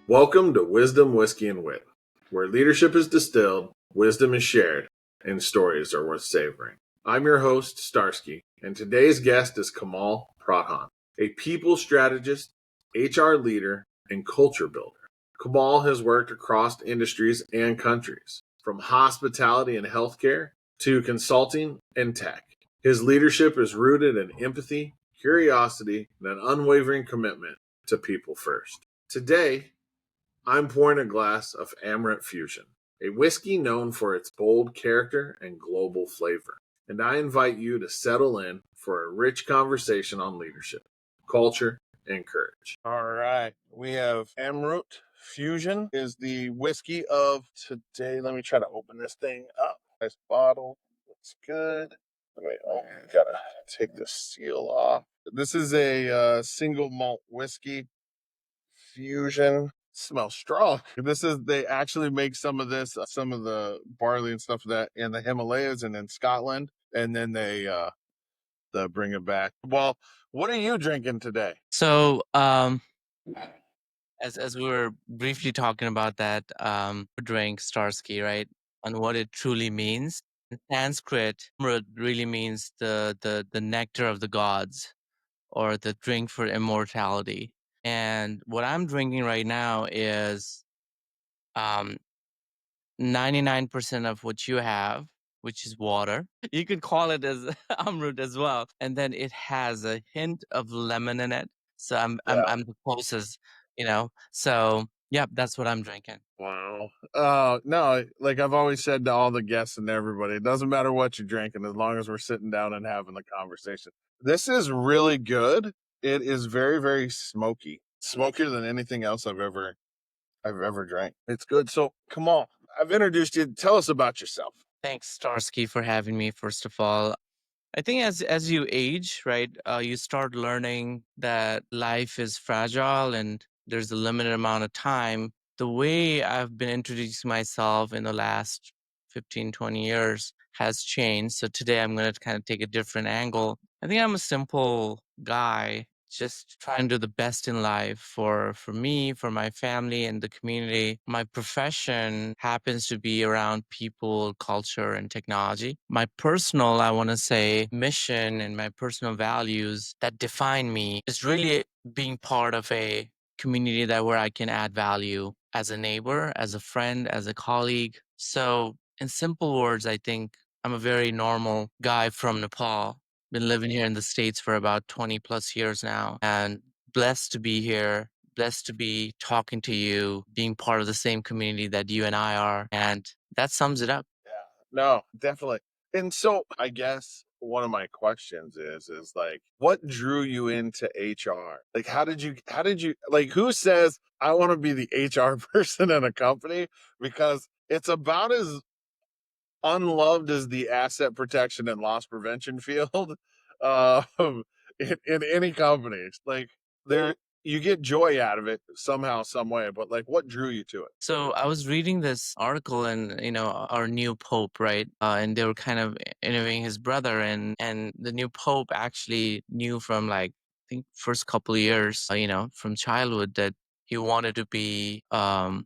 Welcome to Wisdom, Whiskey, and Wit, where leadership is distilled, wisdom is shared, and stories are worth savoring. I'm your host, Starsky, and today's guest is Kamal Pradhan, a people strategist, HR leader, and culture builder. Kamal has worked across industries and countries, from hospitality and healthcare to consulting and tech. His leadership is rooted in empathy, curiosity, and an unwavering commitment to people first. Today, I'm pouring a glass of Amaranth Fusion, a whiskey known for its bold character and global flavor. And I invite you to settle in for a rich conversation on leadership, culture, and courage. All right. We have Amaranth Fusion is the whiskey of today. Let me try to open this thing up. Nice bottle. Looks good. Wait, gotta take the seal off. This is a single malt whiskey fusion. Smells strong. They actually make some of this, some of the barley and stuff that in the Himalayas and in Scotland, and then they bring it back. Well, what are you drinking today? So, as we were briefly talking about that drink Starsky, right, and what it truly means. In Sanskrit, Amrit really means the nectar of the gods, or the drink for immortality. And what I'm drinking right now is um 99% of what you have, which is water. You could call it as Amrut as well. And then it has a hint of lemon in it. So I'm the closest, you know. So yeah, that's what I'm drinking. Wow. No, like I've always said to all the guests and everybody, it doesn't matter what you're drinking as long as we're sitting down and having the conversation. This is really good. It is very, very smoky. Smokier than anything else I've ever drank. It's good. So come on. I've introduced you. Tell us about yourself. Thanks, Starsky, for having me, first of all. I think as you age, right, you start learning that life is fragile and there's a limited amount of time. The way I've been introducing myself in the last 15, 20 years has changed. So today I'm going to kind of take a different angle. I think I'm a simple guy, just trying to do the best in life for me, for my family, and the community. My profession happens to be around people, culture, and technology. My personal, I want to say, mission and my personal values that define me is really being part of a community that where I can add value as a neighbor, as a friend, as a colleague. So, in simple words, I think I'm a very normal guy from Nepal. Been living here in the States for about 20 plus years now, and blessed to be here, blessed to be talking to you, being part of the same community that you and I are. And that sums it up. Yeah. No, definitely. And so I guess one of my questions is like, what drew you into HR? Like, how did you, like, who says I want to be the HR person in a company? Because it's about as unloved as the asset protection and loss prevention field um, in any company. It's like there, you get joy out of it somehow, some way, but like, what drew you to it? So I was reading this article, and our new pope, right? And they were kind of interviewing his brother, and the new pope actually knew from, like, I think, first couple of years, from childhood, that he wanted to be a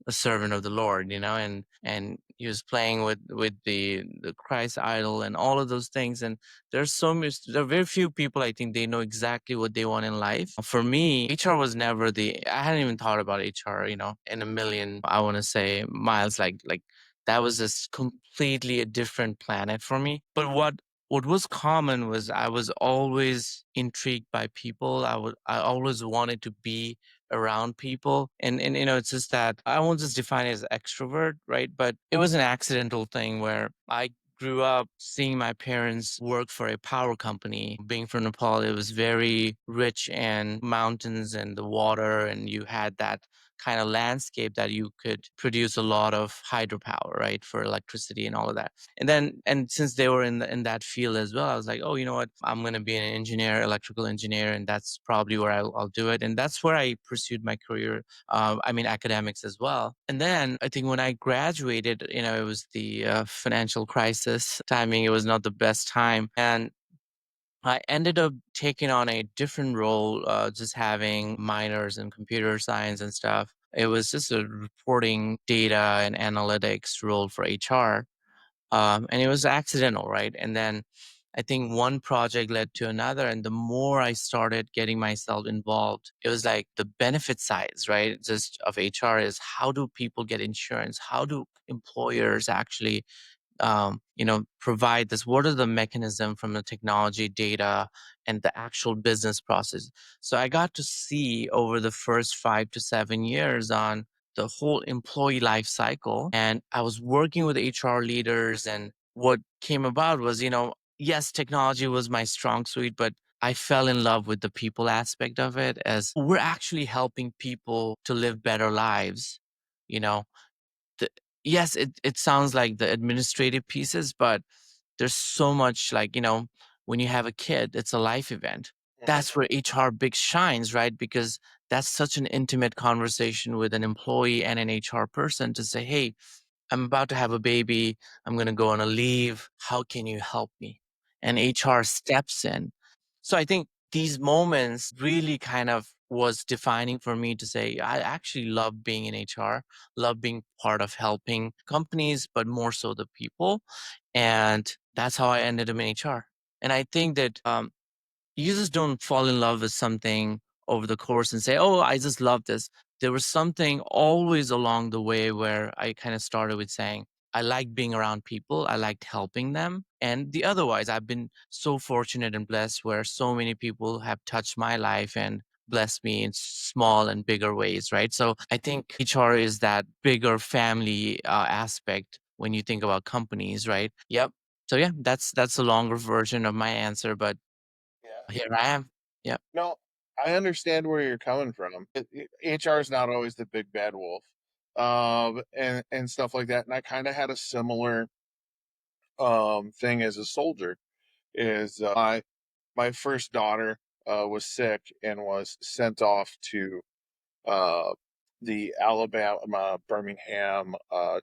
servant of the Lord, and he was playing with the Christ idol and all of those things. And there are very few people, I think, they know exactly what they want in life. For me, HR was never I hadn't even thought about HR, in a million, I want to say, miles. Like that was just completely a different planet for me. But what was common was I was always intrigued by people. I always wanted to be around people. And it's just that I won't just define it as extrovert, right? But it was an accidental thing where I grew up seeing my parents work for a power company. Being from Nepal, it was very rich in mountains and the water, and you had that kind of landscape that you could produce a lot of hydropower, right, for electricity and all of that. And since they were in that field as well, I was like, oh, you know what, I'm going to be an engineer, electrical engineer, and that's probably where I'll do it. And that's where I pursued my career. I mean, academics as well. And then I think when I graduated, it was the financial crisis timing. It was not the best time, and I ended up taking on a different role, just having minors in computer science and stuff. It was just a reporting data and analytics role for HR. And it was accidental, right? And then I think one project led to another. And the more I started getting myself involved, it was like the benefit sides, right? Just of HR is how do people get insurance? How do employers actually provide this? What are the mechanism from the technology, data, and the actual business process? So I got to see over the first 5 to 7 years on the whole employee life cycle. And I was working with HR leaders, and what came about was, yes, technology was my strong suite, but I fell in love with the people aspect of it as we're actually helping people to live better lives, you know, the yes, it sounds like the administrative pieces, but there's so much like, when you have a kid, it's a life event. That's where HR big shines, right? Because that's such an intimate conversation with an employee and an HR person to say, hey, I'm about to have a baby. I'm going to go on a leave. How can you help me? And HR steps in. So I think these moments really kind of was defining for me to say, I actually love being in HR, love being part of helping companies, but more so the people. And that's how I ended up in HR. And I think that you just don't fall in love with something over the course and say, "Oh, I just love this." There was something always along the way where I kind of started with saying, I like being around people. I liked helping them. And the otherwise, I've been so fortunate and blessed where so many people have touched my life and blessed me in small and bigger ways, right? So I think HR is that bigger family aspect when you think about companies, right? Yep. So yeah, that's a longer version of my answer, but Yeah. here I am. Yep. No, I understand where you're coming from. HR is not always the big bad wolf, and stuff like that. And I kind of had a similar thing as a soldier. Is my first daughter was sick and was sent off to uh, the Alabama Birmingham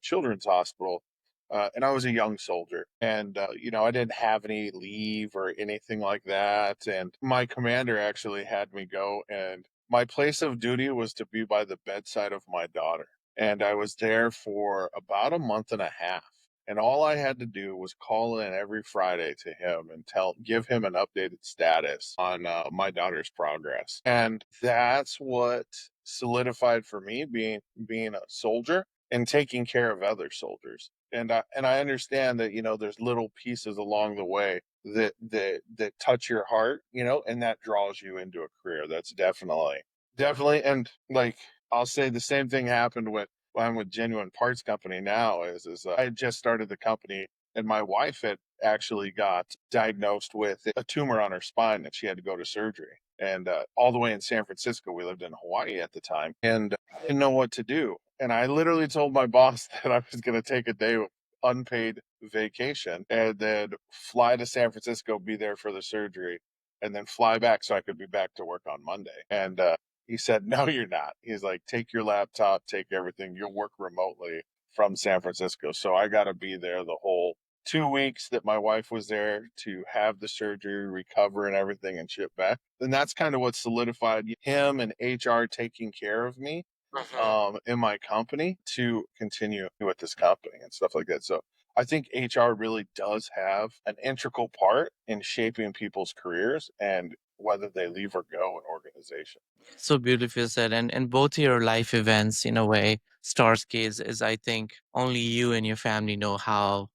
Children's Hospital. And I was a young soldier, and I didn't have any leave or anything like that. And my commander actually had me go, and my place of duty was to be by the bedside of my daughter. And I was there for about a month and a half. And all I had to do was call in every Friday to him and give him an updated status on my daughter's progress. And that's what solidified for me being a soldier and taking care of other soldiers. And I understand that there's little pieces along the way that touch your heart, and that draws you into a career. That's definitely. And like I'll say the same thing happened with well, I'm with Genuine Parts Company now. Is I had just started the company, and my wife had actually got diagnosed with a tumor on her spine, and she had to go to surgery. And all the way in San Francisco, we lived in Hawaii at the time, and I didn't know what to do. And I literally told my boss that I was going to take a day of unpaid vacation and then fly to San Francisco, be there for the surgery, and then fly back so I could be back to work on Monday. And he said, "No, you're not." He's like, "Take your laptop, take everything. You'll work remotely from San Francisco." So I got to be there the whole 2 weeks that my wife was there to have the surgery, recover, and everything, and ship back. And that's kind of what solidified him and HR taking care of me Mhm. in my company to continue with this company and stuff like that. So I think HR really does have an integral part in shaping people's careers and whether they leave or go an organization. So beautiful said. And both your life events, in a way, Starsky is I think only you and your family know how,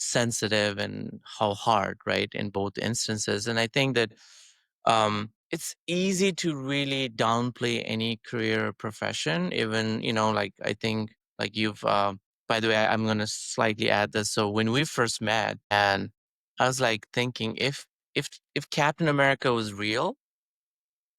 sensitive and how hard, right, in both instances. And I think that it's easy to really downplay any career or profession, even, like I think like you've by the way, I'm gonna slightly add this. So when we first met, and I was like thinking if Captain America was real,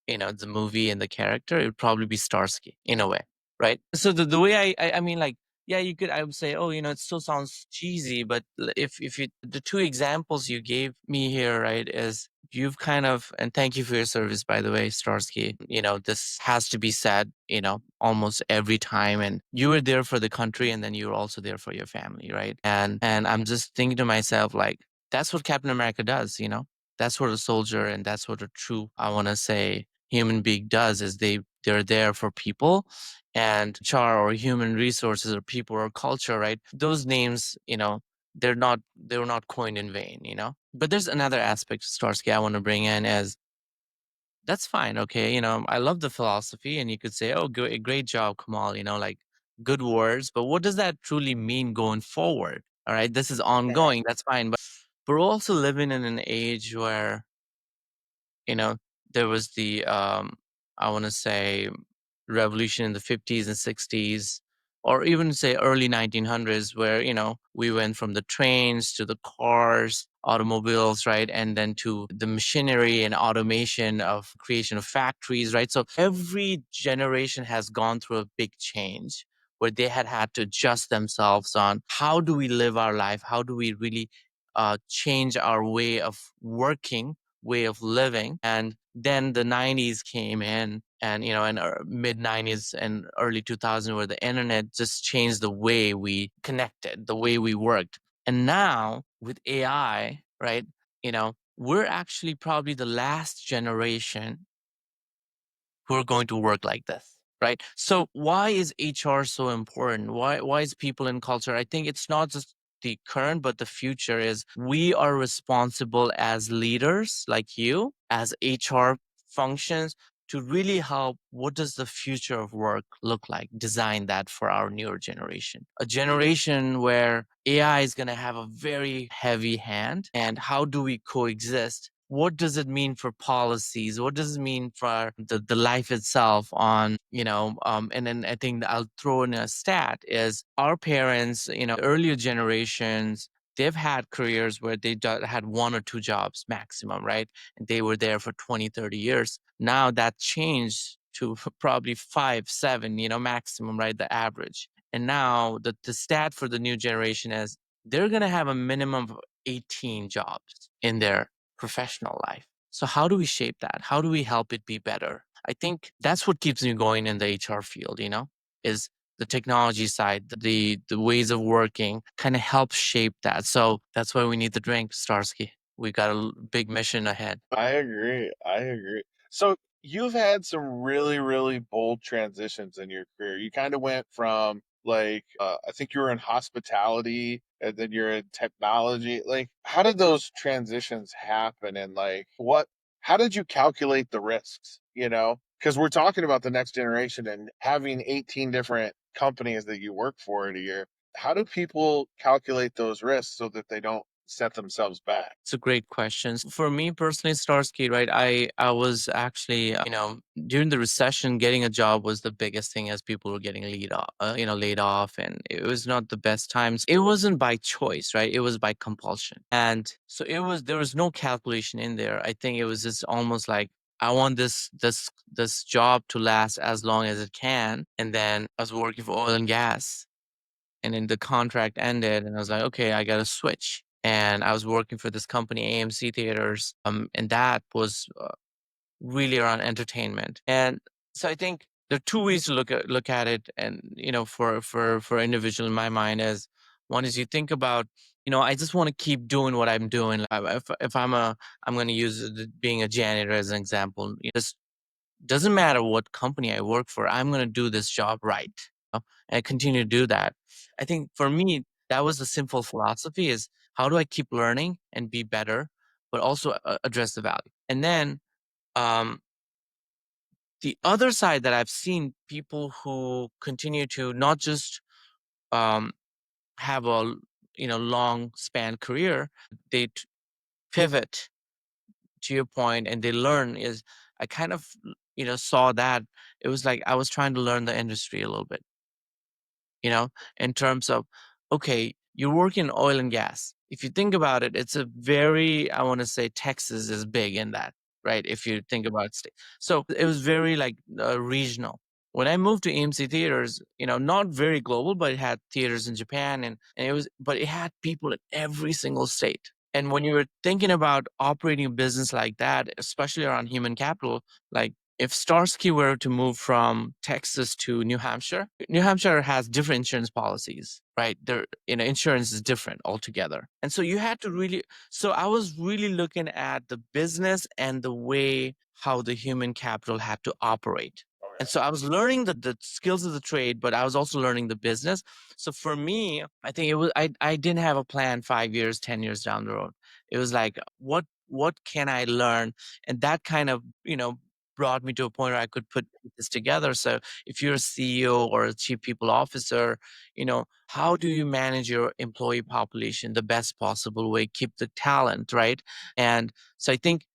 the movie and the character, it would probably be Starsky in a way, right? So the way I mean, like, yeah, you could, I would say, oh, it still sounds cheesy, but if you, the two examples you gave me here, right, is you've kind of, and thank you for your service, by the way, Starsky, this has to be said, almost every time. And you were there for the country, and then you were also there for your family, right? And I'm just thinking to myself, like, that's what Captain America does. That's what a soldier and that's what a true, I want to say, human being does is they they're there for people. And HR or human resources or people or culture, right? Those names, they were not coined in vain. But there's another aspect, Starsky, I want to bring in as that's fine. Okay. I love the philosophy, and you could say, oh, great job, Kamal, like good words. But what does that truly mean going forward? All right. This is ongoing. That's fine. But we're also living in an age where you know there was the I want to say revolution in the 50s and 60s, or even say early 1900s, where we went from the trains to the cars, automobiles, right, and then to the machinery and automation of creation of factories, right. So every generation has gone through a big change where they had to adjust themselves on how do we live our life, how do we really change our way of working, way of living. And then the 90s came in, and in mid 90s and early 2000, where the internet just changed the way we connected, the way we worked. And now with AI, right, we're actually probably the last generation who are going to work like this, right? So why is HR so important? Why is people in culture? I think it's not just the current but the future. Is we are responsible as leaders like you, as HR functions, to really help what does the future of work look like, design that for our newer generation, a generation where AI is going to have a very heavy hand. And how do we coexist? What does it mean for policies? What does it mean for the life itself on, and then I think that I'll throw in a stat is our parents, earlier generations, they've had careers where they had one or two jobs maximum, right? And they were there for 20, 30 years. Now that changed to probably 5, 7, maximum, right? The average. And now the stat for the new generation is they're going to have a minimum of 18 jobs in their professional life. So how do we shape that? How do we help it be better? I think that's what keeps me going in the HR field, is the technology side, the ways of working kind of help shape that. So that's why we need the drink, Starsky. We got a big mission ahead. I agree. I agree. So you've had some really, really bold transitions in your career. You kind of went from I think you were in hospitality and then you're in technology. Like, how did those transitions happen? And how did you calculate the risks? Because we're talking about the next generation and having 18 different companies that you work for in a year. How do people calculate those risks so that they don't set themselves back? It's a great question. For me personally, Starsky, right? I was actually, during the recession, getting a job was the biggest thing as people were getting laid off, and it was not the best times. It wasn't by choice, right? It was by compulsion, and so there was no calculation in there. I think it was just almost like I want this job to last as long as it can, and then I was working for oil and gas, and then the contract ended, and I was like, okay, I got to switch. And I was working for this company, AMC Theaters, and that was really around entertainment. And so I think there are two ways to look at it, and for individual in my mind is one is you think about, I just want to keep doing what I'm doing. If I'm going to use being a janitor as an example. Just doesn't matter what company I work for, I'm going to do this job right, and I continue to do that. I think for me, that was the simple philosophy is how do I keep learning and be better, but also address the value. And then um, the other side that I've seen people who continue to not just um, have a long span career, they pivot to your point and they learn is I kind of saw that it was like I was trying to learn the industry a little bit, you know, in terms of, okay, you're working in oil and gas. If you think about it, it's a very, I want to say Texas is big in that, right? If you think about state. So it was very like regional. When I moved to AMC Theaters, not very global, but it had theaters in Japan and but it had people in every single state. And when you were thinking about operating a business like that, especially around human capital, like if Starsky were to move from Texas to New Hampshire has different insurance policies, right? Insurance is different altogether. And so you had to really, so I was really looking at the business and the way how the human capital had to operate. And so I was learning the skills of the trade, but I was also learning the business. So for me, I think it was I didn't have a plan 5 years, 10 years down the road. It was like, what can I learn? And that kind of, brought me to a point where I could put this together. So if you're a CEO or a chief people officer, how do you manage your employee population the best possible way, keep the talent, right? And so I think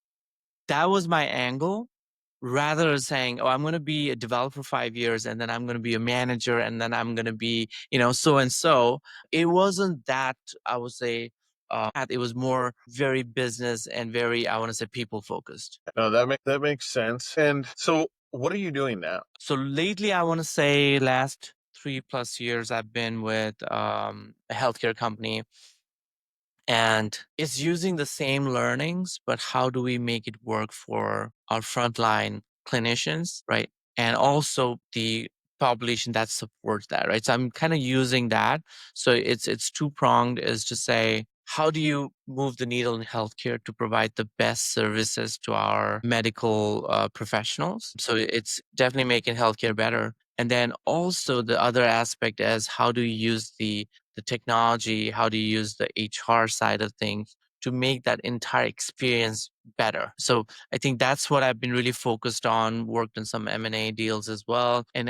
that was my angle, rather than saying, oh, I'm going to be a developer 5 years and then I'm going to be a manager and then I'm going to be, so and so. It wasn't that, I would say, it was more very business and very, I want to say, people focused. No, that makes sense. And so, what are you doing now? So lately, I want to say last 3+ years, I've been with a healthcare company, and it's using the same learnings, but how do we make it work for our frontline clinicians, right? And also the population that supports that, right? So I'm kind of using that. So it's two pronged, is to say, how do you move the needle in healthcare to provide the best services to our medical professionals? So it's definitely making healthcare better. And then also the other aspect is, how do you use the technology, how do you use the HR side of things to make that entire experience better. So I think that's what I've been really focused on, worked on some M&A deals as well. And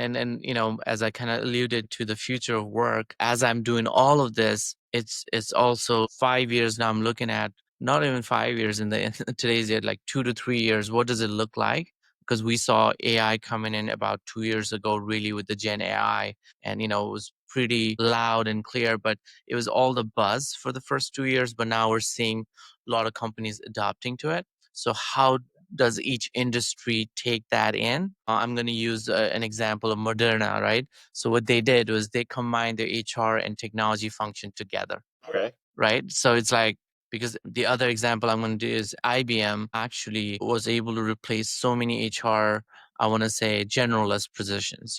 as I kind of alluded to the future of work, as I'm doing all of this, it's also 5 years now I'm looking at, not even 5 years in the in today's year, like 2 to 3 years, what does it look like? Because we saw AI coming in about 2 years ago, really, with the Gen AI, and it was pretty loud and clear, but it was all the buzz for the first 2 years. But now we're seeing a lot of companies adopting to it. So how does each industry take that in? I'm going to use an example of Moderna, right? So what they did was they combined their HR and technology function together, Okay. right? So it's like, because the other example I'm going to do is IBM actually was able to replace so many HR, I want to say, generalist positions,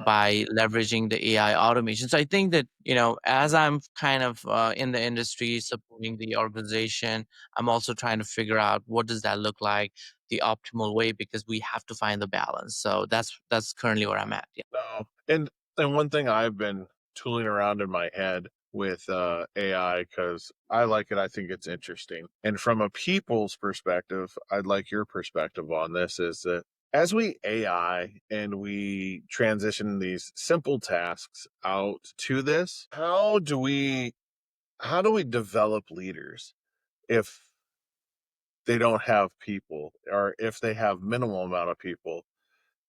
by leveraging the AI automation. So I think that, as I'm kind of in the industry supporting the organization, I'm also trying to figure out what does that look like, the optimal way, because we have to find the balance. So that's currently where I'm at. Yeah. No. And one thing I've been tooling around in my head with AI, because I like it, I think it's interesting. And from a people's perspective, I'd like your perspective on this, is that as we AI and we transition these simple tasks out to this, how do we develop leaders if they don't have people, or if they have minimal amount of people,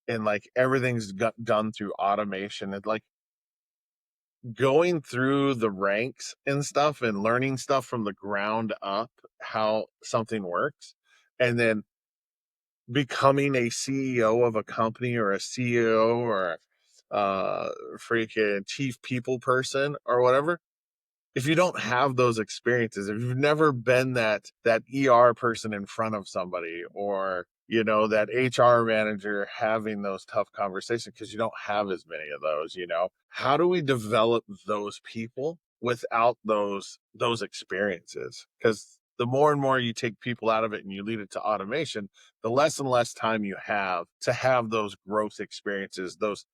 and like everything's done through automation, and like going through the ranks and stuff and learning stuff from the ground up, how something works, and then becoming a CEO of a company, or a CEO, or freaking chief people person or whatever. If you don't have those experiences, if you've never been that ER person in front of somebody, or that HR manager having those tough conversations, because you don't have as many of those, how do we develop those people without those experiences? Because the more and more you take people out of it and you lead it to automation, the less and less time you have to have those growth experiences, those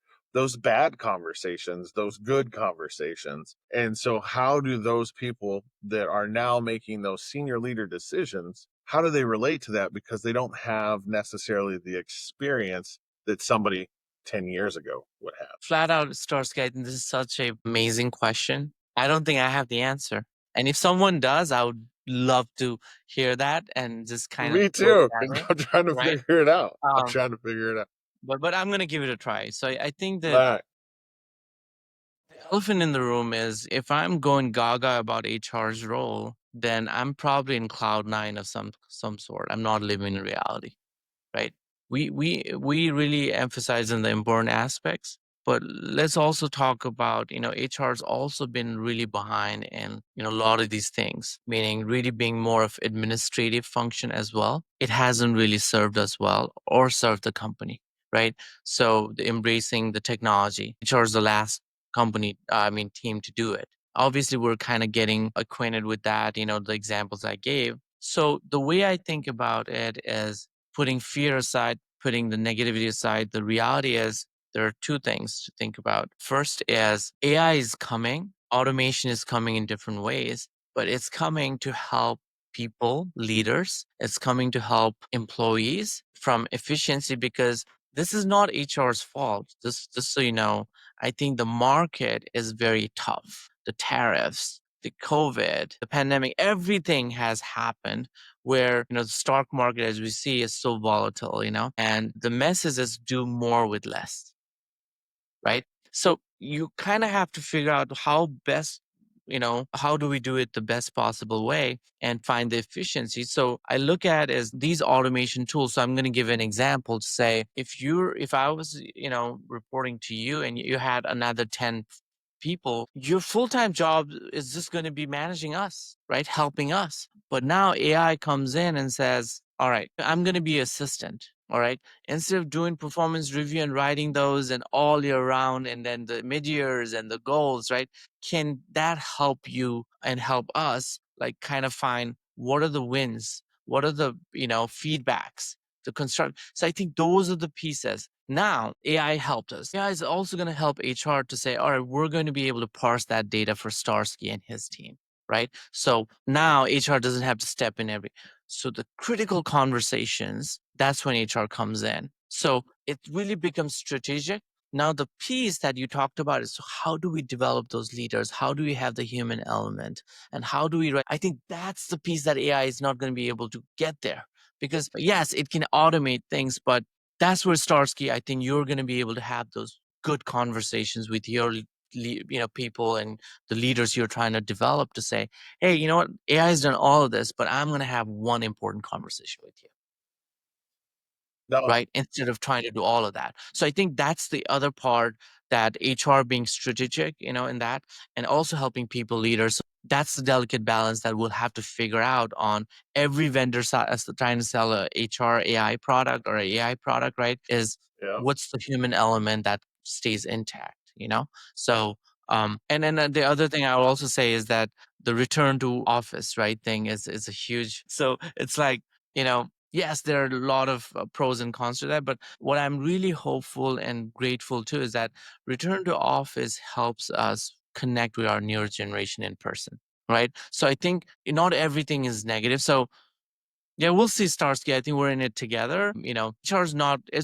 bad conversations, those good conversations. And so how do those people that are now making those senior leader decisions, how do they relate to that? Because they don't have necessarily the experience that somebody 10 years ago would have. Flat out, Starsky, I think this is such a amazing question. I don't think I have the answer. And if someone does, I would love to hear that and just kind of Me go too. that way, I'm trying to right? figure it out. I'm Um, trying to figure it out. but I'm gonna give it a try. So I think All that right. the elephant in the room is, if I'm going gaga about HR's role, then I'm probably in cloud nine of some sort. I'm not living in reality, right? We really emphasize on the important aspects, but let's also talk about, HR's also been really behind in, a lot of these things, meaning really being more of administrative function as well. It hasn't really served us well or served the company, right? So embracing the technology, HR is the last team to do it. Obviously, we're kind of getting acquainted with that, the examples I gave. So the way I think about it is, putting fear aside, putting the negativity aside, the reality is there are two things to think about. First is AI is coming, automation is coming in different ways, but it's coming to help people, leaders. It's coming to help employees from efficiency, because this is not HR's fault. Just so you know, I think the market is very tough. The tariffs, the COVID, the pandemic, everything has happened where, the stock market, as we see, is so volatile, and the message is do more with less, right? So you kind of have to figure out how best, how do we do it the best possible way and find the efficiency. So I look at as these automation tools. So I'm going to give an example to say, if I was, reporting to you and you had another 10 people, your full-time job is just going to be managing us, right? Helping us. But now AI comes in and says, all right, I'm going to be assistant. All right. Instead of doing performance review and writing those and all year round and then the mid-years and the goals, right? Can that help you and help us like kind of find what are the wins? What are the, feedbacks? The construct. So I think those are the pieces. Now, AI helped us. AI is also going to help HR to say, all right, we're going to be able to parse that data for Starsky and his team, right? So now HR doesn't have to step in every. So the critical conversations, that's when HR comes in. So it really becomes strategic. Now, the piece that you talked about is how do we develop those leaders? How do we have the human element? And how do we, I think that's the piece that AI is not going to be able to get there. Because yes, it can automate things, but that's where Starsky, I think you're going to be able to have those good conversations with your people and the leaders you're trying to develop to say, hey, you know what, AI has done all of this, but I'm going to have one important conversation with you, No, right? Instead of trying to do all of that. So I think that's the other part, that HR being strategic, in that, and also helping people leaders. So that's the delicate balance that we'll have to figure out on every vendor trying to sell a HR AI product or a AI product, right? Is yeah. what's the human element that stays intact? So, and then the other thing I will also say is that the return to office, right, thing is a huge. So it's like, yes, there are a lot of pros and cons to that, but what I'm really hopeful and grateful to is that return to office helps us connect with our newer generation in person, right? So I think not everything is negative. So yeah, we'll see, Starsky. I think we're in it together. HR is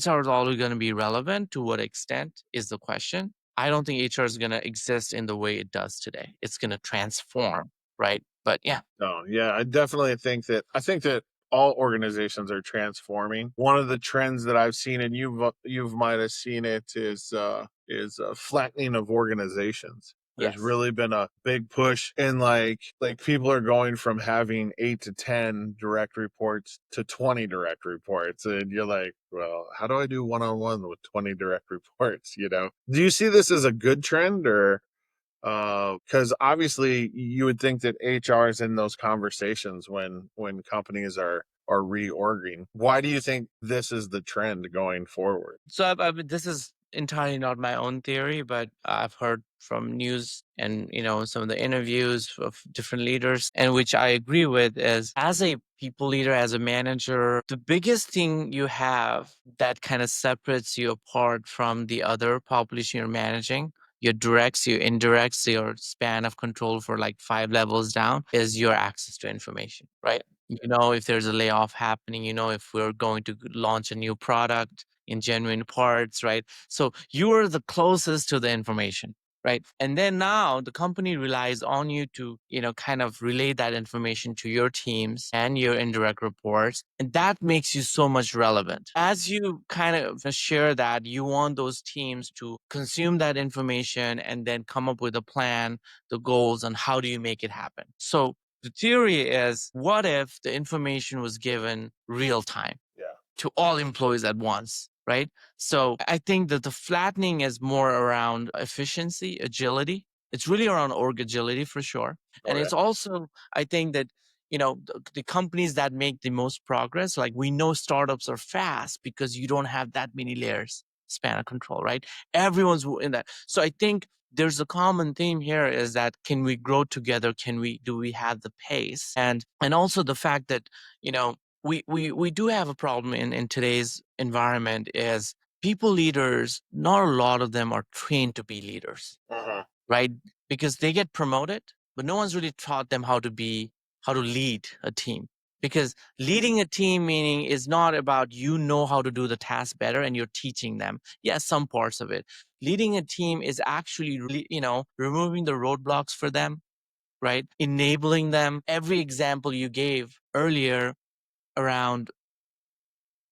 always going to be relevant. To what extent is the question. I don't think HR is going to exist in the way it does today. It's going to transform, right? But yeah, No, yeah, I think that all organizations are transforming. One of the trends that I've seen, and you've might have seen it, is flattening of organizations. There's yes. really been a big push, and like people are going from having 8 to 10 direct reports to 20 direct reports, and you're like, well, how do I do one-on-one with 20 direct reports? Do you see this as a good trend, or because obviously you would think that HR is in those conversations when companies are reorging. Why do you think this is the trend going forward? So this is entirely not my own theory, but I've heard from news and some of the interviews of different leaders, and which I agree with, is as a people leader, as a manager, the biggest thing you have that kind of separates you apart from the other population you're managing, your directs, your indirects, your span of control for like 5 levels down, is your access to information, right? If there's a layoff happening, if we're going to launch a new product in genuine parts, right? So you are the closest to the information, right? And then now the company relies on you to, kind of relay that information to your teams and your indirect reports. And that makes you so much relevant. As you kind of share that, you want those teams to consume that information and then come up with a plan, the goals, and how do you make it happen. So the theory is, what if the information was given real time Yeah, to all employees at once, right? So I think that the flattening is more around efficiency, agility. It's really around org agility for sure. And oh yeah, it's also, I think that, the companies that make the most progress, like we know startups are fast because you don't have that many layers span of control, right? Everyone's in that. So I think there's a common theme here, is that can we grow together? Do we have the pace? And also the fact that, you know, we do have a problem in today's environment is people leaders, not a lot of them are trained to be leaders, Uh-huh. right? Because they get promoted, but no one's really taught them how to lead a team. Because leading a team meaning is not about you know how to do the task better and you're teaching them. Yes, some parts of it. Leading a team is actually really, removing the roadblocks for them, right? Enabling them. Every example you gave earlier around,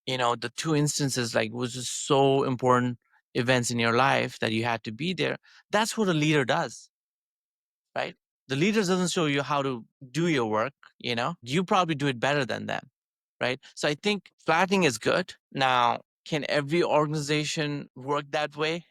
the two instances, like, was just so important events in your life that you had to be there. That's what a leader does, right? The leader doesn't show you how to do your work, you probably do it better than them, right? So I think flattening is good. Now, can every organization work that way?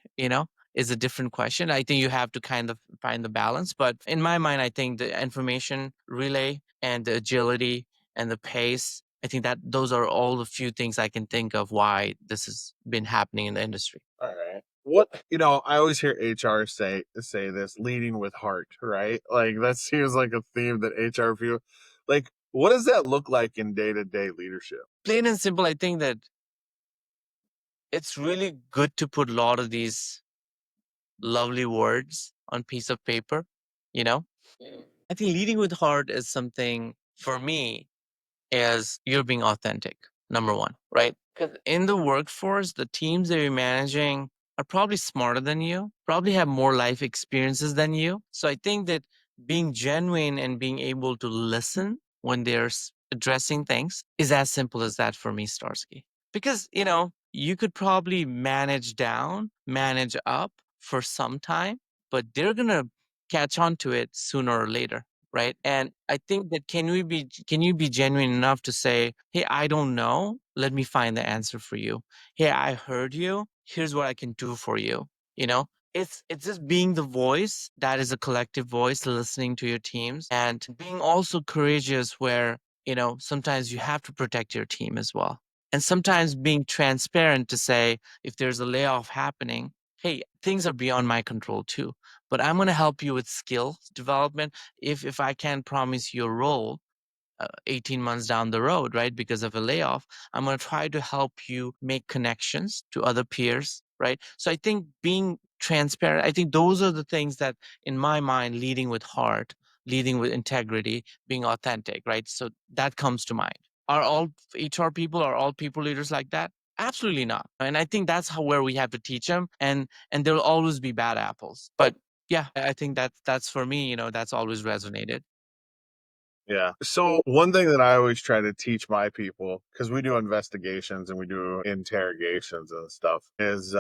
Is a different question. I think you have to kind of find the balance. But in my mind, I think the information relay and the agility and the pace, I think that those are all the few things I can think of why this has been happening in the industry. All right. What I always hear HR say this, leading with heart, right? Like that seems like a theme that HR feel. Like, what does that look like in day-to-day leadership? Plain and simple, I think that it's really good to put a lot of these lovely words on piece of paper, you know? I think leading with heart is something for me is you're being authentic, number one, right? Because in the workforce, the teams that you're managing are probably smarter than you, probably have more life experiences than you. So I think that being genuine and being able to listen when they're addressing things is as simple as that for me, Starsky. Because, you could probably manage down, manage up for some time, but they're going to catch on to it sooner or later, right? And I think that can you be genuine enough to say, "Hey, I don't know. Let me find the answer for you. Hey, I heard you. Here's what I can do for you." You know, it's just being the voice that is a collective voice, listening to your teams and being also courageous where, sometimes you have to protect your team as well. And sometimes being transparent to say if there's a layoff happening, hey, things are beyond my control too, but I'm going to help you with skill development. If I can't promise you a role 18 months down the road, right, because of a layoff, I'm going to try to help you make connections to other peers, right? So I think being transparent, I think those are the things that, in my mind, leading with heart, leading with integrity, being authentic, right? So that comes to mind. Are all are all people leaders like that? Absolutely not. And I think that's how where we have to teach them. And there'll always be bad apples. But yeah, I think that's for me, that's always resonated. Yeah. So one thing that I always try to teach my people, because we do investigations and we do interrogations and stuff, is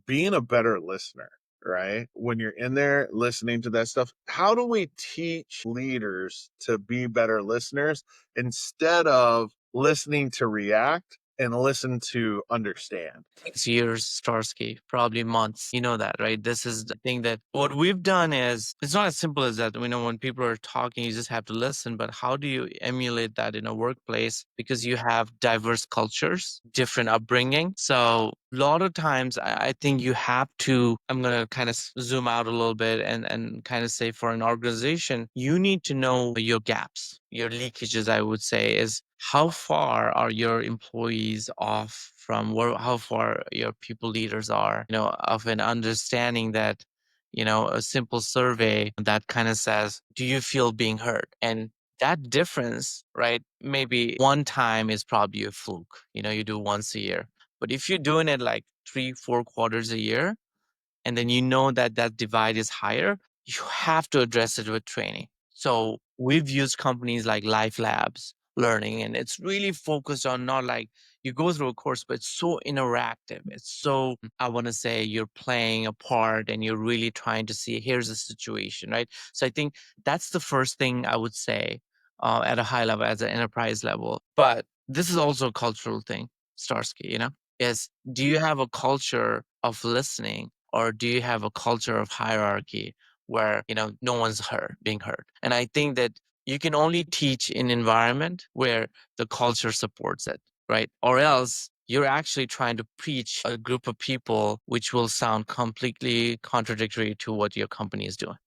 being a better listener, right? When you're in there listening to that stuff, how do we teach leaders to be better listeners instead of listening to react and listen to understand? It's years, Starsky, probably months. You know that, right? This is the thing that what we've done is it's not as simple as that. When people are talking, you just have to listen. But how do you emulate that in a workplace? Because you have diverse cultures, different upbringing. So a lot of times I think you have to, I'm going to kind of zoom out a little bit and kind of say for an organization, you need to know your gaps, your leakages, I would say, is how far are your employees off from how far your people leaders are, of an understanding that, a simple survey that kind of says, do you feel being heard? And that difference, right? Maybe one time is probably a fluke, you do once a year. But if you're doing it like 3-4 quarters a year, and then that that divide is higher, you have to address it with training. So we've used companies like Life Labs Learning, and it's really focused on not like you go through a course, but it's so interactive. It's so, I want to say, you're playing a part and you're really trying to see, here's the situation, right? So I think that's the first thing I would say at a high level, as an enterprise level. But this is also a cultural thing, Starsky, is do you have a culture of listening, or do you have a culture of hierarchy where no one's being heard? And I think that you can only teach in environment where the culture supports it, right? Or else you're actually trying to preach a group of people which will sound completely contradictory to what your company is doing.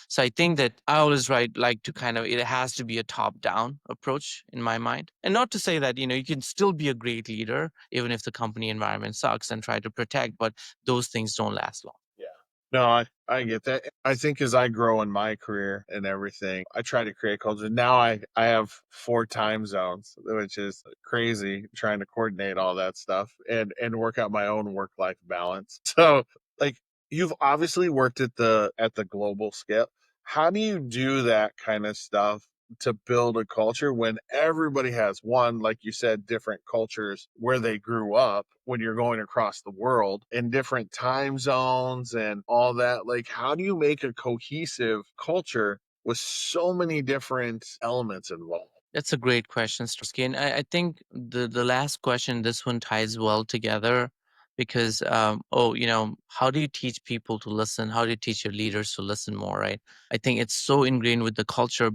So I think that I always like to kind of, it has to be a top down approach in my mind. And not to say that, you can still be a great leader even if the company environment sucks and try to protect, but those things don't last long. Yeah. No, I get that. I think as I grow in my career and everything, I try to create culture. Now I have 4 time zones, which is crazy trying to coordinate all that stuff and work out my own work life balance. So like you've obviously worked at the global scale. How do you do that kind of stuff to build a culture when everybody has one, like you said, different cultures where they grew up when you're going across the world in different time zones and all that? Like, how do you make a cohesive culture with so many different elements involved? That's a great question, Starsky. And I think the last question, this one ties well together because, how do you teach people to listen? How do you teach your leaders to listen more, right? I think it's so ingrained with the culture.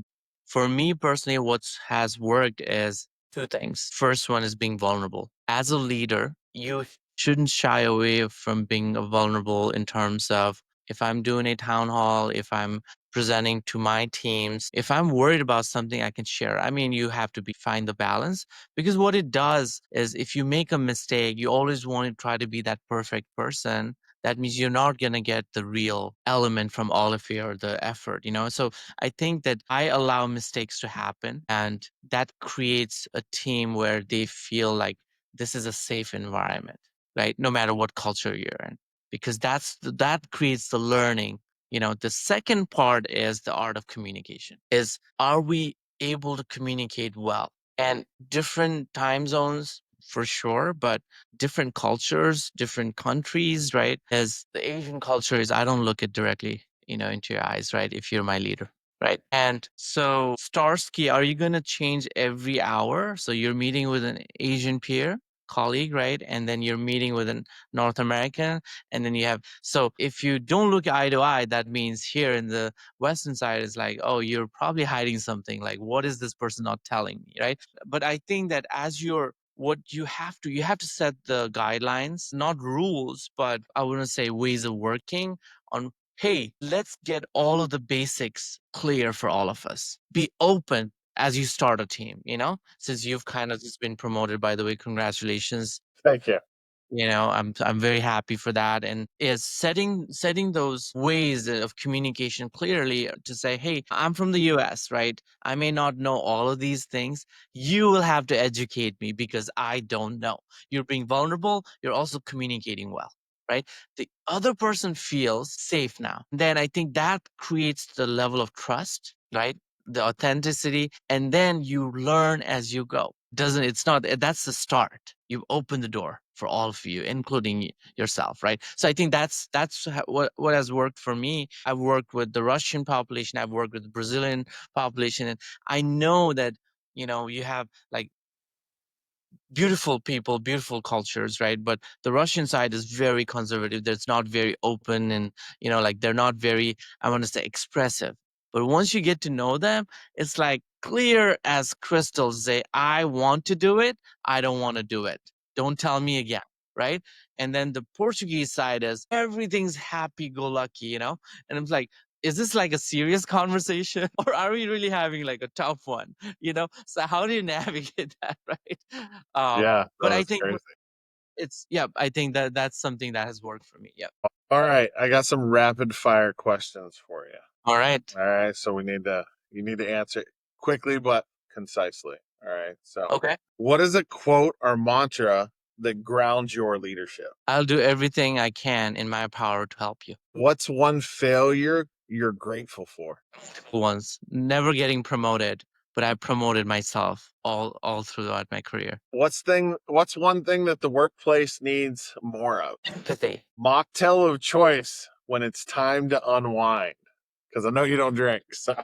For me personally, what has worked is two things. First one is being vulnerable. As a leader, you shouldn't shy away from being vulnerable in terms of if I'm doing a town hall, if I'm presenting to my teams. If I'm worried about something, I can share. I mean, you have to find the balance because what it does is if you make a mistake, you always want to try to be that perfect person. That means you're not going to get the real element from all of the effort. So I think that I allow mistakes to happen and that creates a team where they feel like this is a safe environment, right? No matter what culture you're in, because that creates the learning. The second part is the art of communication. Is are we able to communicate well? And different time zones for sure, but different cultures, different countries, right? As the Asian culture is, I don't look it directly, into your eyes, right? If you're my leader. Right. And so, Starsky, are you going to change every hour? So you're meeting with an Asian peer colleague, right? And then you're meeting with a North American, and then you have, so if you don't look eye to eye, that means here in the Western side is like, oh, you're probably hiding something. Like, what is this person not telling me, right? But I think that as you're, what you have to set the guidelines, not rules, but I wouldn't say ways of working on, hey, let's get all of the basics clear for all of us. Be open as you start a team, since you've kind of just been promoted, by the way, congratulations. Thank you. I'm very happy for that, and is setting those ways of communication clearly to say, hey, I'm from the US, right? I may not know all of these things. You will have to educate me because I don't know. You're being vulnerable, you're also communicating well, right? The other person feels safe now. Then I think that creates the level of trust, right? The authenticity, and then you learn as you go. Doesn't It's not, that's the start. You've opened the door for all of you, including yourself, right? So I think what has worked for me. I've worked with the Russian population, I've worked with the Brazilian population, and I know that you have like beautiful people, beautiful cultures, right? But the Russian side is very conservative. That's not very open, and like they're not very, I want to say, expressive. But once you get to know them, it's like clear as crystals. Say, I want to do it. I don't want to do it. Don't tell me again, right? And then the Portuguese side is everything's happy-go-lucky. And it's like, is this like a serious conversation, or are we really having like a tough one? So how do you navigate that, right? Yeah, But no, I that's think crazy. I think that that's something that has worked for me. Yep. All right, I got some rapid fire questions for you. All right. All right, so you need to answer quickly but concisely. All right. So, Okay. what is a quote or mantra that grounds your leadership? I'll do everything I can in my power to help you. What's one failure you're grateful for? Once never getting promoted, but I promoted myself all throughout my career. What's one thing that the workplace needs more of? Empathy. Mocktail of choice when it's time to unwind. Because I know you don't drink. So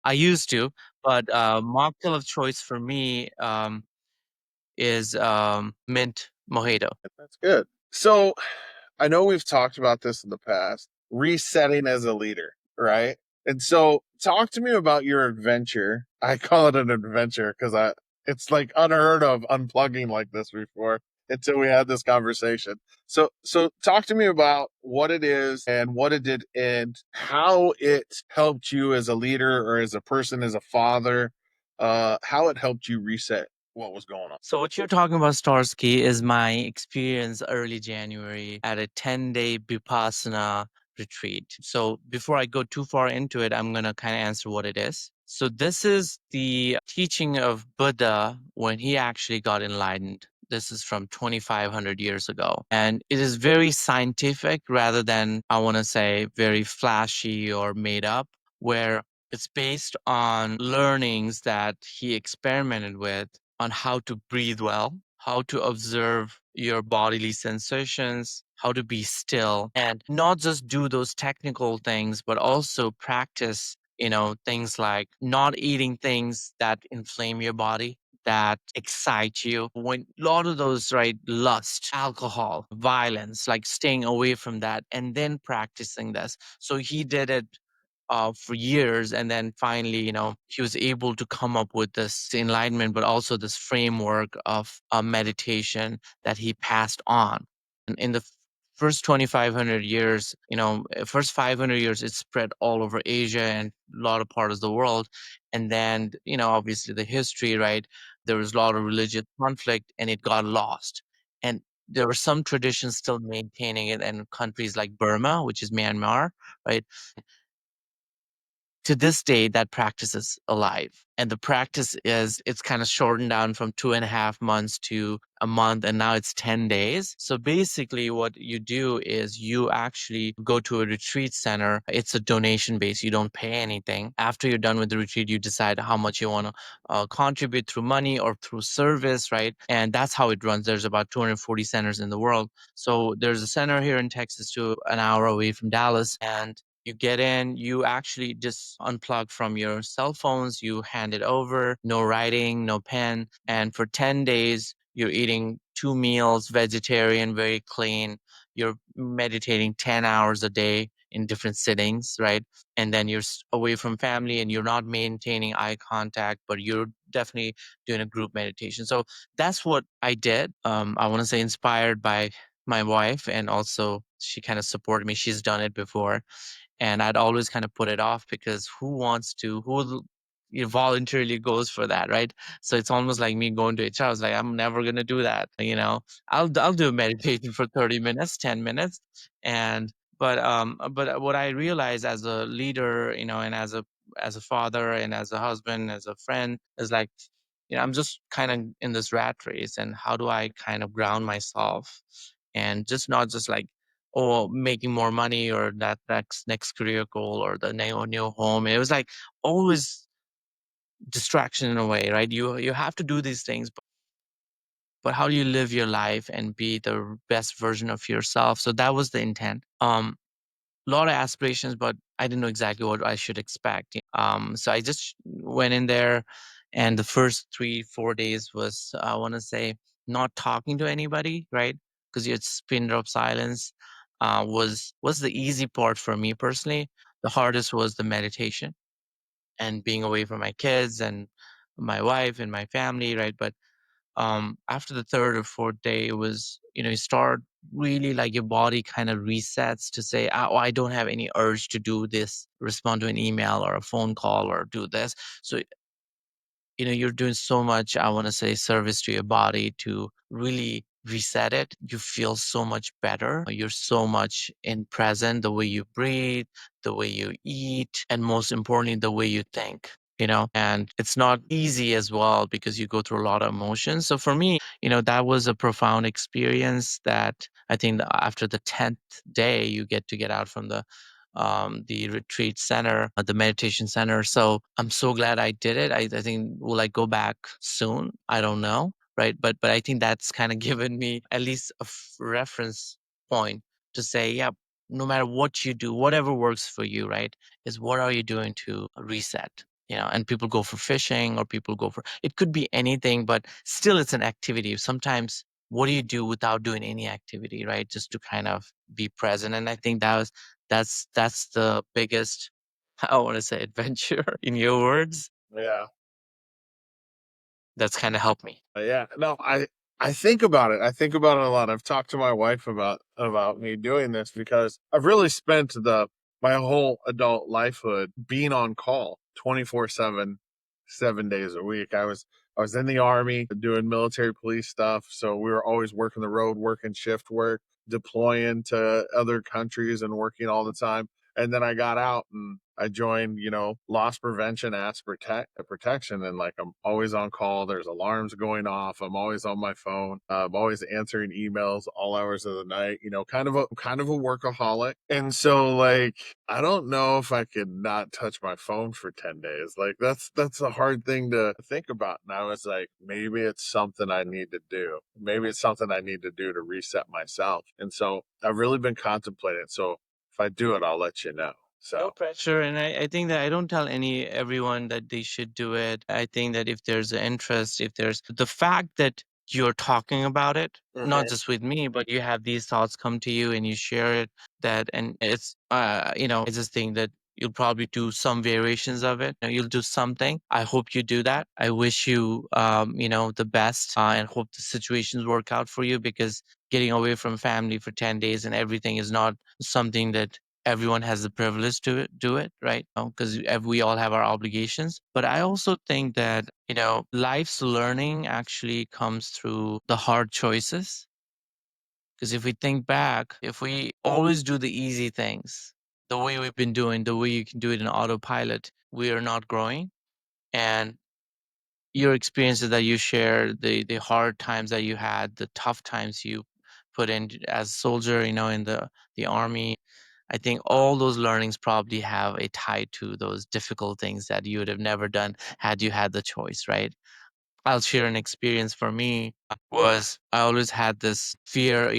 I used to, but mocktail of choice for me is mint mojito. that's good. So I know we've talked about this in the past, resetting as a leader, right? And so talk to me about your adventure. I call it an adventure because it's like unheard of unplugging like this before. until we had this conversation. So talk to me about what it is and what it did and how it helped you as a leader or as a person, as a father, how it helped you reset what was going on. So what you're talking about, Starsky, is my experience early January at a 10-day Vipassana retreat. So before I go too far into it, I'm going to kind of answer what it is. So this is the teaching of Buddha when he actually got enlightened. This is from 2,500 years ago. And it is very scientific rather than, I want to say, very flashy or made up, where it's based on learnings that he experimented with on how to breathe well, how to observe your bodily sensations, how to be still, and not just do those technical things, but also practice, things like not eating things that inflame your body, that excite you. When a lot of those, right, lust, alcohol, violence, like staying away from that and then practicing this. So he did it for years. And then finally, he was able to come up with this enlightenment, but also this framework of meditation that he passed on. And in the first 2,500 years, first 500 years, it spread all over Asia and a lot of parts of the world. And then, obviously the history, right? There was a lot of religious conflict and it got lost. And there were some traditions still maintaining it in countries like Burma, which is Myanmar, right? To this day, that practice is alive. And the practice it's kind of shortened down from 2.5 months to a month, and now it's 10 days. So basically, what you do is you actually go to a retreat center. It's a donation base, you don't pay anything. After you're done with the retreat, you decide how much you want to contribute through money or through service, right? And that's how it runs. There's about 240 centers in the world. So there's a center here in Texas, to an hour away from Dallas. And you get in, you actually just unplug from your cell phones, you hand it over, no writing, no pen. And for 10 days, you're eating 2 meals, vegetarian, very clean. You're meditating 10 hours a day in different sittings, right? And then you're away from family and you're not maintaining eye contact, but you're definitely doing a group meditation. So that's what I did. I want to say inspired by my wife, and also she kind of supported me. She's done it before, and I'd always kind of put it off because voluntarily goes for that, right? So it's almost like me going to HR. I was like, I'm never gonna do that. I'll do a meditation for 30 minutes, 10 minutes, and but what I realized as a leader, and as a father and as a husband, as a friend, is like, I'm just kind of in this rat race, and how do I kind of ground myself and just not just like, or making more money or that next career goal or the new home. It was like always distraction in a way, right? You have to do these things, but how do you live your life and be the best version of yourself? So that was the intent. A lot of aspirations, but I didn't know exactly what I should expect. So I just went in there, and the first 3-4 days was, I want to say, not talking to anybody, right? Because you had pin drop silence. Was the easy part for me personally. The hardest was the meditation and being away from my kids and my wife and my family, right? But after the third or fourth day, it was, you start really like your body kind of resets to say, oh, I don't have any urge to do this, respond to an email or a phone call or do this. So you're doing so much, I want to say, service to your body to really reset it. You feel so much better. You're so much in present, the way you breathe, the way you eat, and most importantly, the way you think. And it's not easy as well because you go through a lot of emotions. So for me, that was a profound experience that I think that after the 10th day, you get out from the retreat center, the meditation center. So I'm so glad I did it. I think, will I go back soon? I don't know. Right. But I think that's kind of given me at least a reference point to say, yeah, no matter what you do, whatever works for you, right, is what are you doing to reset? And people go for fishing, or people go for, it could be anything, but still it's an activity. Sometimes what do you do without doing any activity, right? Just to kind of be present. And I think that's the biggest, I want to say, adventure in your words Yeah. that's kind of helped me. Yeah. No, I think about it. I think about it a lot. I've talked to my wife about me doing this because I've really spent the my whole adult lifehood being on call 24/7, 7 days a week. I was in the army doing military police stuff, so we were always working the road, working shift work, deploying to other countries and working all the time. And then I got out and I joined, loss prevention, protection. And like, I'm always on call. There's alarms going off. I'm always on my phone. I'm always answering emails all hours of the night, kind of a workaholic. And so like, I don't know if I could not touch my phone for 10 days. Like that's a hard thing to think about. And I was like, maybe it's something I need to do. Maybe it's something I need to do to reset myself. And so I've really been contemplating. So if I do it, I'll let you know. No So pressure, and I think that I don't tell everyone that they should do it. I think that if there's an interest, if there's the fact that you're talking about it, not Mhm. just with me, but you have these thoughts come to you and you share it, that and it's I just think that you'll probably do some variations of it. You'll do something. I hope you do that. I wish you the best, and hope the situations work out for you, because getting away from family for 10 days and everything is not something that everyone has the privilege to do it, right? Because we all have our obligations. But I also think that, life's learning actually comes through the hard choices. Because if we think back, if we always do the easy things, the way we've been doing, the way you can do it in autopilot, we are not growing. And your experiences that you share, the hard times that you had, the tough times you put in as a soldier, in the army, I think all those learnings probably have a tie to those difficult things that you would have never done had you had the choice, right? I'll share an experience for me was I always had this fear,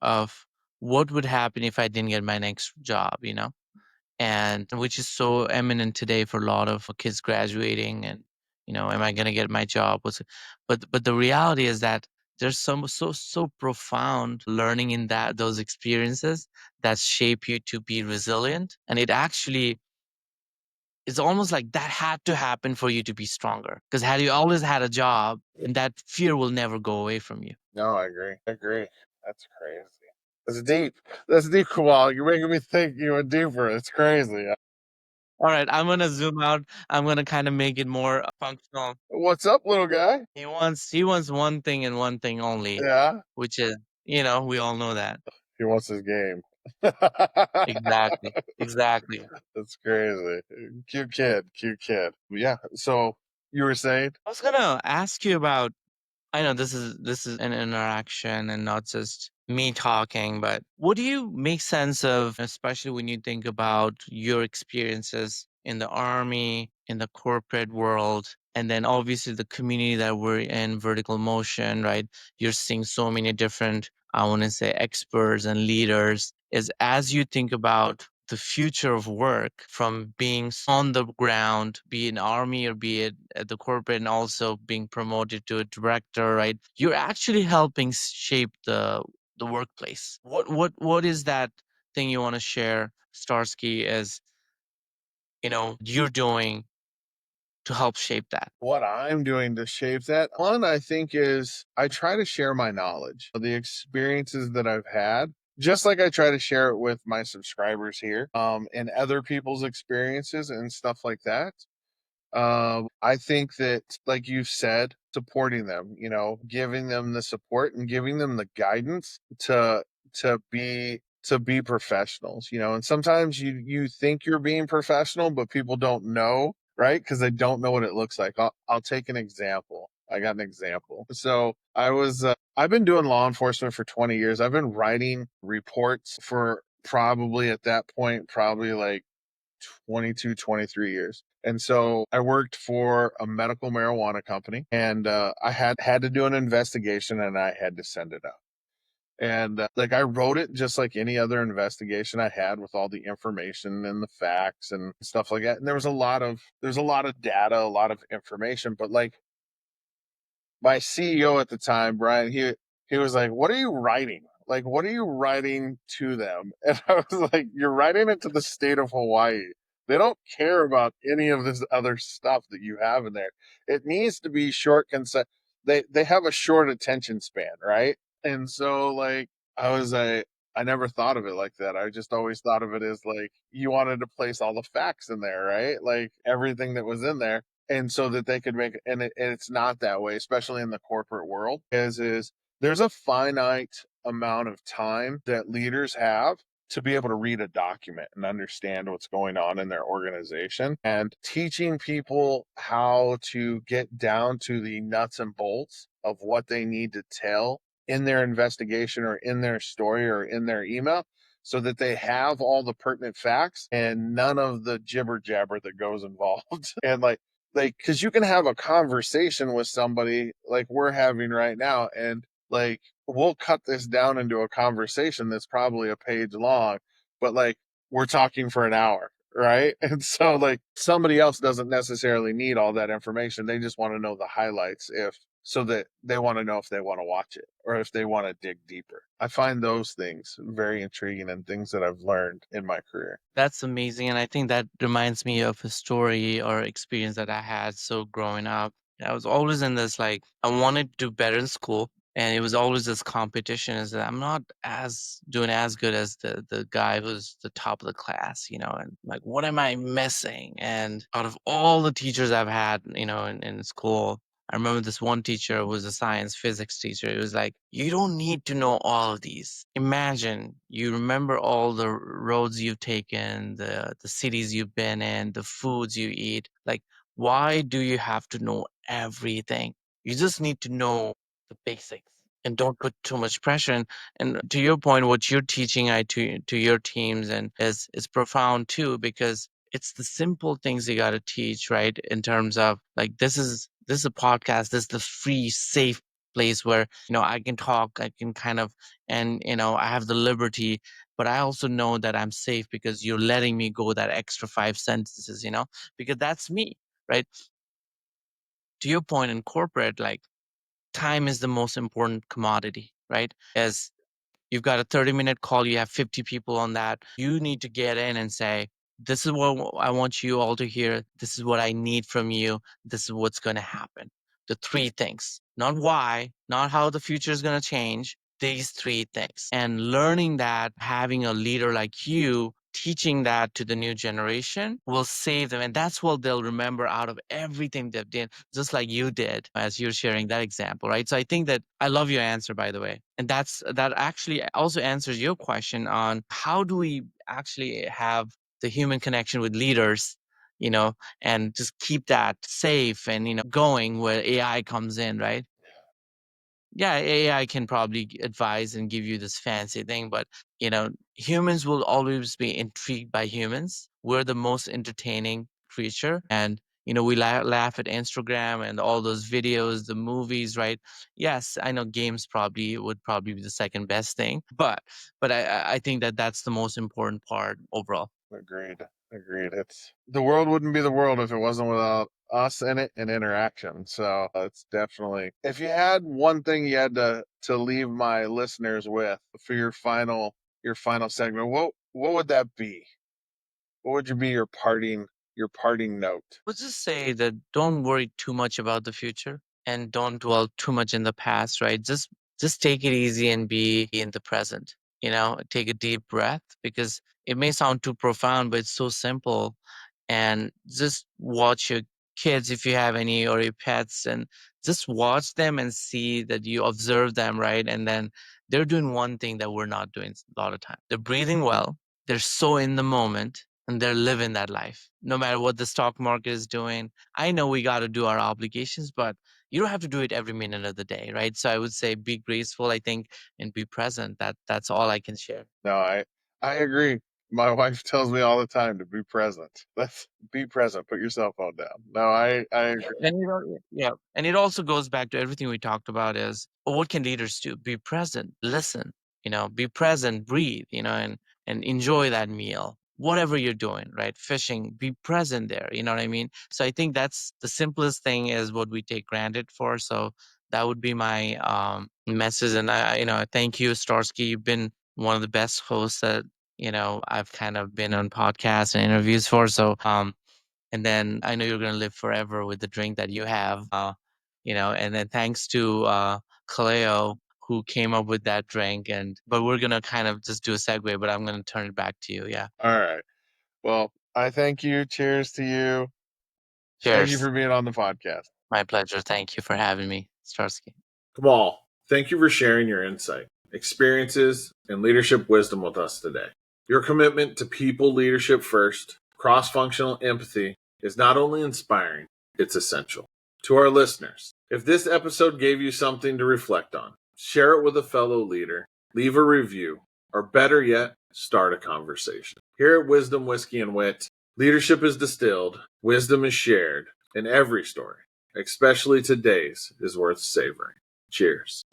of what would happen if I didn't get my next job, and which is so eminent today for a lot of kids graduating, and am I going to get my job? But the reality is that there's some so profound learning in those experiences that shape you to be resilient, and it actually, it's almost like that had to happen for you to be stronger, because had you always had a job, and that fear will never go away from you. No, I agree. I agree. That's crazy. That's deep. That's deep, Kamal. You're making me think even deeper. It's crazy. All right, I'm going to zoom out. I'm going to kind of make it more functional. What's up, little guy? He wants one thing and one thing only, Yeah. which is, we all know that. He wants his game. Exactly. Exactly. That's crazy. Cute kid. Cute kid. Yeah. So you were saying? I was gonna ask you about, I know this is an interaction and not just me talking, but what do you make sense of, especially when you think about your experiences in the army, in the corporate world, and then obviously the community that we're in, vertical motion, right? You're seeing so many different, I want to say, experts and leaders. Is as you think about the future of work, from being on the ground, be it army or be it at the corporate, and also being promoted to a director, right? You're actually helping shape the workplace. What is that thing you want to share, Starsky, as you're doing to help shape that? What I'm doing to shape that, one, I think, is I try to share my knowledge, the experiences that I've had, just like I try to share it with my subscribers here, and other people's experiences and stuff like that. I think that, like you said, supporting them, giving them the support and giving them the guidance to be professionals, and sometimes you think you're being professional, but people don't know, right? Because they don't know what it looks like. I'll take an example. I got an example. So I've been doing law enforcement for 20 years. I've been writing reports for probably at that point, probably like 22, 23 years. And so I worked for a medical marijuana company, and I had to do an investigation and I had to send it out. And like, I wrote it just like any other investigation I had, with all the information and the facts and stuff like that. And there's a lot of data, a lot of information, but like, my CEO at the time, Brian, he was like, "What are you writing? Like, what are you writing to them?" And I was like, "You're writing it to the state of Hawaii. They don't care about any of this other stuff that you have in there. It needs to be short, concise." they have a short attention span, right? And so like I was I never thought of it like that. I just always thought of it as like you wanted to place all the facts in there, right? Like everything that was in there, and so that they could make and it's not that way, especially in the corporate world. Is there's a finite amount of time that leaders have to be able to read a document and understand what's going on in their organization, and teaching people how to get down to the nuts and bolts of what they need to tell in their investigation or in their story or in their email, so that they have all the pertinent facts and none of the jibber jabber that goes involved. And like because you can have a conversation with somebody like we're having right now, and like we'll cut this down into a conversation that's probably a page long, but like we're talking for an hour, right? And so like somebody else doesn't necessarily need all that information. They just want to know the highlights, if so that they want to know if they want to watch it or if they want to dig deeper. I find those things very intriguing and things that I've learned in my career. That's amazing, and I think that reminds me of a story or experience that I had. So growing up, I was always in this like I wanted to do better in school, and it was always this competition. Is that I'm not as doing as good as the guy who's the top of the class, and like what am I missing? And out of all the teachers I've had, in school, I remember this one teacher who was a science physics teacher. It was like, you don't need to know all of these. Imagine you remember all the roads you've taken, the cities you've been in, the foods you eat. Like, why do you have to know everything? You just need to know the basics and don't put too much pressure. And to your point, what you're teaching to your teams and is profound too, because it's the simple things you got to teach, right? In terms of like this is a podcast, this is the free, safe place where I can talk, I can kind of, and I have the liberty, but I also know that I'm safe because you're letting me go that extra 5 sentences, because that's me, right? To your point in corporate, like time is the most important commodity, right? As you've got a 30-minute call, you have 50 people on that. You need to get in and say, this is what I want you all to hear. This is what I need from you. This is what's going to happen. The three things, not why, not how the future is going to change, these three things. And learning that, having a leader like you teaching that to the new generation will save them. And that's what they'll remember out of everything they've done, just like you did as you're sharing that example, right? So I think that I love your answer, by the way. And that actually also answers your question on how do we actually have the human connection with leaders, you know, and just keep that safe and, going where AI comes in, right? Yeah, AI can probably advise and give you this fancy thing, but humans will always be intrigued by humans. We're the most entertaining creature, and we laugh at Instagram and all those videos, the movies, right? Yes, I know games probably would probably be the second best thing, but I think that that's the most important part overall. Agreed. Agreed. It's the world wouldn't be the world if it wasn't without us in it and interaction. So it's definitely, if you had one thing you had to leave my listeners with for your final segment, what would that be? What would be your parting note? Let's just say that don't worry too much about the future and don't dwell too much in the past, right? Just take it easy and be in the present. Take a deep breath because it may sound too profound, but it's so simple. And just watch your kids if you have any or your pets and just watch them and see that you observe them, right? And then they're doing one thing that we're not doing a lot of time. They're breathing well. They're so in the moment and they're living that life no matter what the stock market is doing. I know we got to do our obligations, but you don't have to do it every minute of the day, right? So I would say be graceful, I think, and be present. That's all I can share. No, I agree. My wife tells me all the time to be present. Let's be present. Put your cell phone down. No, I Yeah, agree. yeah, and it also goes back to everything we talked about is what can leaders do? Be present, listen, be present, breathe, and enjoy that meal. Whatever you're doing, right? Fishing, be present there. You know what I mean? So I think that's the simplest thing is what we take granted for. So that would be my message. And thank you, Starsky. You've been one of the best hosts that I've kind of been on podcasts and interviews for. So and then I know you're going to live forever with the drink that you have. and then thanks to Kaleo who came up with that drink. But we're gonna kind of just do a segue, but I'm gonna turn it back to you. Yeah. All right. Well, I thank you. Cheers to you. Thank you Cheers. for being on the podcast. My pleasure. Thank you for having me, Starsky. Kamal, thank you for sharing your insight, experiences, and leadership wisdom with us today. Your commitment to people leadership first, cross-functional empathy is not only inspiring, it's essential. To our listeners, if this episode gave you something to reflect on, share it with a fellow leader, leave a review, or better yet, start a conversation. Here at Wisdom, Whiskey, and Wit, leadership is distilled, wisdom is shared, and every story, especially today's, is worth savoring. Cheers.